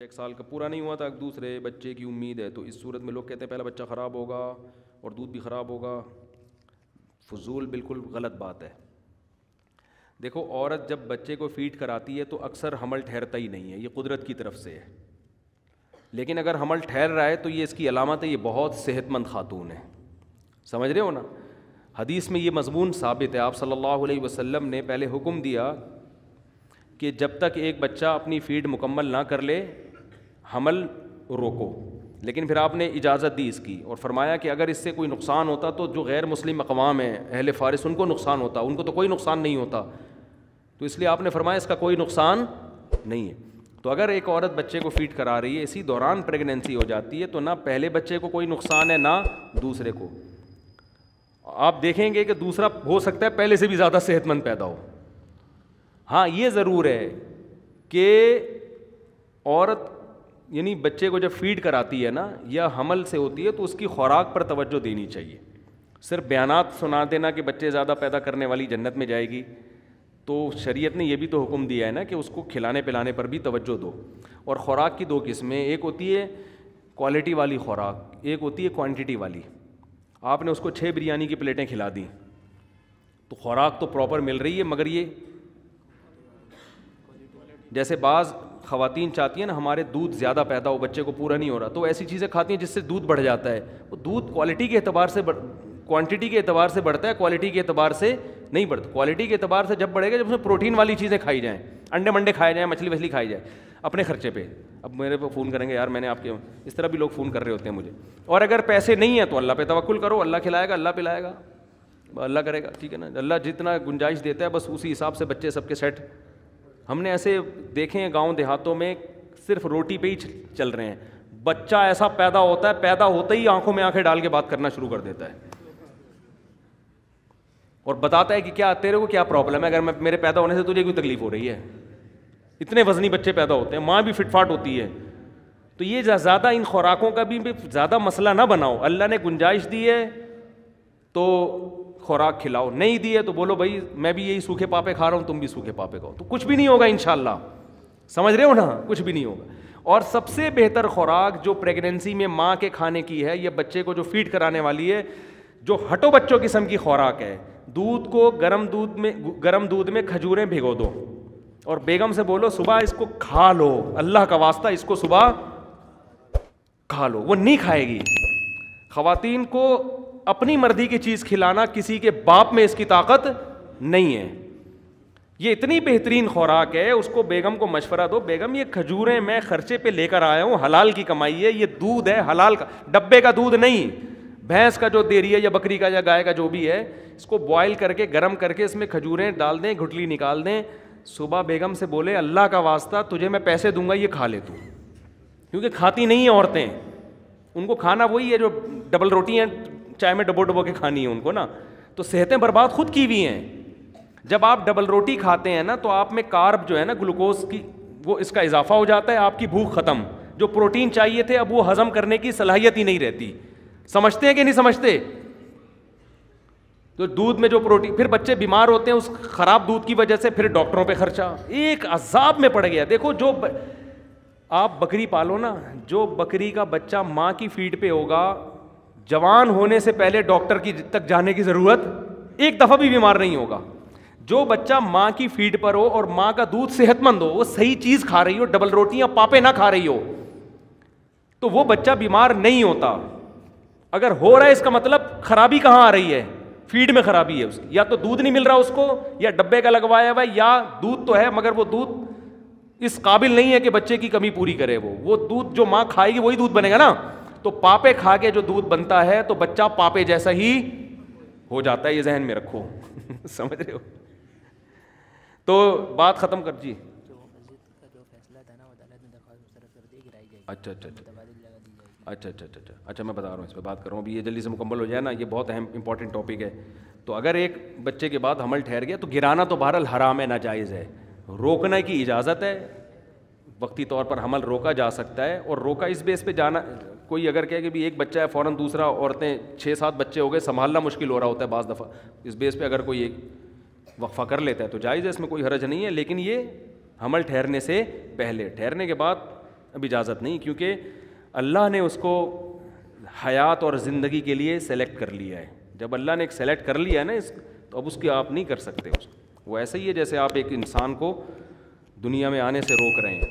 1 سال کا پورا نہیں ہوا تھا دوسرے بچے کی امید ہے، تو اس صورت میں لوگ کہتے ہیں پہلا بچہ خراب ہوگا اور دودھ بھی خراب ہوگا. فضول، بالکل غلط بات ہے. دیکھو، عورت جب بچے کو فیڈ کراتی ہے تو اکثر حمل ٹھہرتا ہی نہیں ہے، یہ قدرت کی طرف سے ہے. لیکن اگر حمل ٹھہر رہا ہے تو یہ اس کی علامت ہے، یہ بہت صحت مند خاتون ہے. سمجھ رہے ہو نا؟ حدیث میں یہ مضمون ثابت ہے. آپ صلی اللہ علیہ وسلم نے پہلے حکم دیا کہ جب تک ایک بچہ اپنی فیڈ مکمل نہ کر لے حمل روکو. لیکن پھر آپ نے اجازت دی اس کی اور فرمایا کہ اگر اس سے کوئی نقصان ہوتا تو جو غیر مسلم اقوام ہیں، اہل فارس، ان کو نقصان ہوتا، ان کو تو کوئی نقصان نہیں ہوتا. تو اس لیے آپ نے فرمایا اس کا کوئی نقصان نہیں ہے. تو اگر ایک عورت بچے کو فیڈ کرا رہی ہے، اسی دوران پریگننسی ہو جاتی ہے، تو نہ پہلے بچے کو کوئی نقصان ہے نہ دوسرے کو. آپ دیکھیں گے کہ دوسرا ہو سکتا ہے پہلے سے بھی زیادہ صحت مند پیدا ہو. ہاں، یہ ضرور ہے کہ عورت یعنی بچے کو جب فیڈ کراتی ہے نا یا حمل سے ہوتی ہے تو اس کی خوراک پر توجہ دینی چاہیے. صرف بیانات سنا دینا کہ بچے زیادہ پیدا کرنے والی جنت میں جائے گی، تو شریعت نے یہ بھی تو حکم دیا ہے نا کہ اس کو کھلانے پلانے پر بھی توجہ دو. اور خوراک کی 2 قسمیں، ایک ہوتی ہے کوالٹی والی خوراک، ایک ہوتی ہے کوانٹٹی والی. آپ نے اس کو 6 بریانی کی پلیٹیں کھلا دیں تو خوراک تو پراپر مل رہی ہے، مگر یہ جیسے بعض خواتین چاہتی ہیں نا ہمارے دودھ زیادہ پیدا ہو، بچے کو پورا نہیں ہو رہا، تو ایسی چیزیں کھاتی ہیں جس سے دودھ بڑھ جاتا ہے. وہ دودھ کوالٹی کے اعتبار سے کوانٹٹی کے اعتبار سے بڑھتا ہے، کوالٹی کے اعتبار سے نہیں بڑھتا. کوالٹی کے اعتبار سے جب بڑھے گا جب اس میں پروٹین والی چیزیں کھائی جائیں، انڈے منڈے کھائے جائیں، مچھلی وچھلی کھائی جائے اپنے خرچے پہ. اب میرے پہ فون کریں گے، یار میں نے آپ کے، اس طرح بھی لوگ فون کر رہے ہوتے ہیں مجھے. اور اگر پیسے نہیں ہیں تو اللہ پہ توکل کرو، اللہ کھلائے گا، اللہ پلائے گا، اللہ کرے گا، ٹھیک ہے نا. اللہ جتنا گنجائش دیتا ہے بس اسی حساب سے بچے سب کے سیٹ. ہم نے ایسے دیکھے ہیں گاؤں دیہاتوں میں صرف روٹی پہ ہی چل رہے ہیں. بچہ ایسا پیدا ہوتا ہے، پیدا ہوتے ہی آنکھوں میں آنکھیں ڈال کے بات کرنا شروع کر دیتا ہے اور بتاتا ہے کہ کیا تیرے کو کیا پرابلم ہے، اگر میرے پیدا ہونے سے تجھے کوئی تکلیف ہو رہی ہے. اتنے وزنی بچے پیدا ہوتے ہیں، ماں بھی فٹ فاٹ ہوتی ہے. تو یہ زیادہ ان خوراکوں کا بھی زیادہ مسئلہ نہ بناؤ. اللہ نے گنجائش دی ہے تو خوراک کھلاؤ، نہیں دی ہے تو بولو بھائی میں بھی یہی سوکھے پاپے کھا رہا ہوں، تم بھی سوکھے پاپے کھاؤ، تو کچھ بھی نہیں ہوگا انشاءاللہ. سمجھ رہے ہو نا؟ کچھ بھی نہیں ہوگا. اور سب سے بہتر خوراک جو پریگننسی میں ماں کے کھانے کی ہے، یہ بچے کو جو فیڈ کرانے والی ہے، جو ہٹو بچوں قسم کی خوراک ہے، دودھ کو گرم دودھ میں کھجوریں بھگو دو اور بیگم سے بولو صبح اس کو کھا لو، اللہ کا واسطہ اس کو صبح کھا لو. وہ نہیں کھائے گی. خواتین کو اپنی مرضی کی چیز کھلانا کسی کے باپ میں اس کی طاقت نہیں ہے. یہ اتنی بہترین خوراک ہے، اس کو بیگم کو مشورہ دو، بیگم یہ کھجوریں میں خرچے پہ لے کر آیا ہوں، حلال کی کمائی ہے، یہ دودھ ہے حلال کا، ڈبے کا دودھ نہیں، بھینس کا جو دے رہی ہے یا بکری کا یا گائے کا جو بھی ہے، اس کو بوائل کر کے گرم کر کے اس میں کھجوریں ڈال دیں، گھٹلی نکال دیں. صبح بیگم سے بولے اللہ کا واسطہ تجھے میں پیسے دوں گا، یہ کھا لے تو. کیونکہ کھاتی نہیں ہیں عورتیں، ان کو کھانا وہی ہے جو ڈبل روٹی ہیں چائے میں ڈبو کے کھانی ہے ان کو نا. تو صحتیں برباد خود کی ہوئی ہیں. جب آپ ڈبل روٹی کھاتے ہیں نا تو آپ میں کارب جو ہے نا گلوکوز کی، وہ اس کا اضافہ ہو جاتا ہے، آپ کی بھوک ختم. جو پروٹین چاہیے تھے اب وہ ہضم کرنے کی صلاحیت ہی نہیں رہتی. سمجھتے ہیں کہ نہیں سمجھتے؟ تو دودھ میں جو پروٹین، پھر بچے بیمار ہوتے ہیں اس خراب دودھ کی وجہ سے، پھر ڈاکٹروں پہ خرچہ، ایک عذاب میں پڑ گیا. دیکھو جو آپ بکری پالو نا، جو بکری کا بچہ ماں کی فیڈ پہ ہوگا، جوان ہونے سے پہلے ڈاکٹر کی تک جانے کی ضرورت، ایک دفعہ بھی بیمار نہیں ہوگا. جو بچہ ماں کی فیڈ پر ہو اور ماں کا دودھ صحت مند ہو، وہ صحیح چیز کھا رہی ہو، ڈبل روٹی یا پاپے نہ کھا رہی ہو، تو وہ بچہ بیمار نہیں ہوتا. اگر ہو رہا ہے اس کا مطلب خرابی کہاں آ رہی ہے؟ فیڈ میں خرابی ہے اس کی. یا تو دودھ نہیں مل رہا اس کو، یا ڈبے کا لگوایا ہوا ہے، یا دودھ تو ہے مگر وہ دودھ اس قابل نہیں ہے کہ بچے کی کمی پوری کرے. وہ دودھ جو ماں کھائے گی وہی دودھ بنے گا نا. تو پاپے کھا کے جو دودھ بنتا ہے تو بچہ پاپے جیسا ہی ہو جاتا ہے، یہ ذہن میں رکھو. سمجھ رہے ہو؟ تو بات ختم کر جی. اچھا میں بتا رہا ہوں، اس پہ بات کر رہا ہوں ابھی، یہ جلدی سے مکمل ہو جائے نا، یہ بہت اہم امپورٹنٹ ٹاپک ہے. تو اگر ایک بچے کے بعد حمل ٹھہر گیا تو گرانا تو بہرحال حرام ہے، ناجائز ہے. روکنے کی اجازت ہے، وقتی طور پر حمل روکا جا سکتا ہے. اور روکا اس بیس پہ جانا، کوئی اگر کہے کہ بھی ایک بچہ ہے فوراً دوسرا، عورتیں 6-7 بچے ہو گئے، سنبھالنا مشکل ہو رہا ہوتا ہے بعض دفعہ، اس بیس پہ اگر کوئی ایک وقفہ کر لیتا ہے تو جائز ہے، اس میں کوئی حرج نہیں ہے. لیکن یہ حمل ٹھہرنے سے پہلے، ٹھہرنے کے بعد اب اجازت نہیں، کیونکہ اللہ نے اس کو حیات اور زندگی کے لیے سلیکٹ کر لیا ہے. جب اللہ نے ایک سلیکٹ کر لیا ہے نا تو اب اس کی آپ نہیں کر سکتے اس کو. وہ ایسا ہی ہے جیسے آپ ایک انسان کو دنیا میں آنے سے روک رہے ہیں.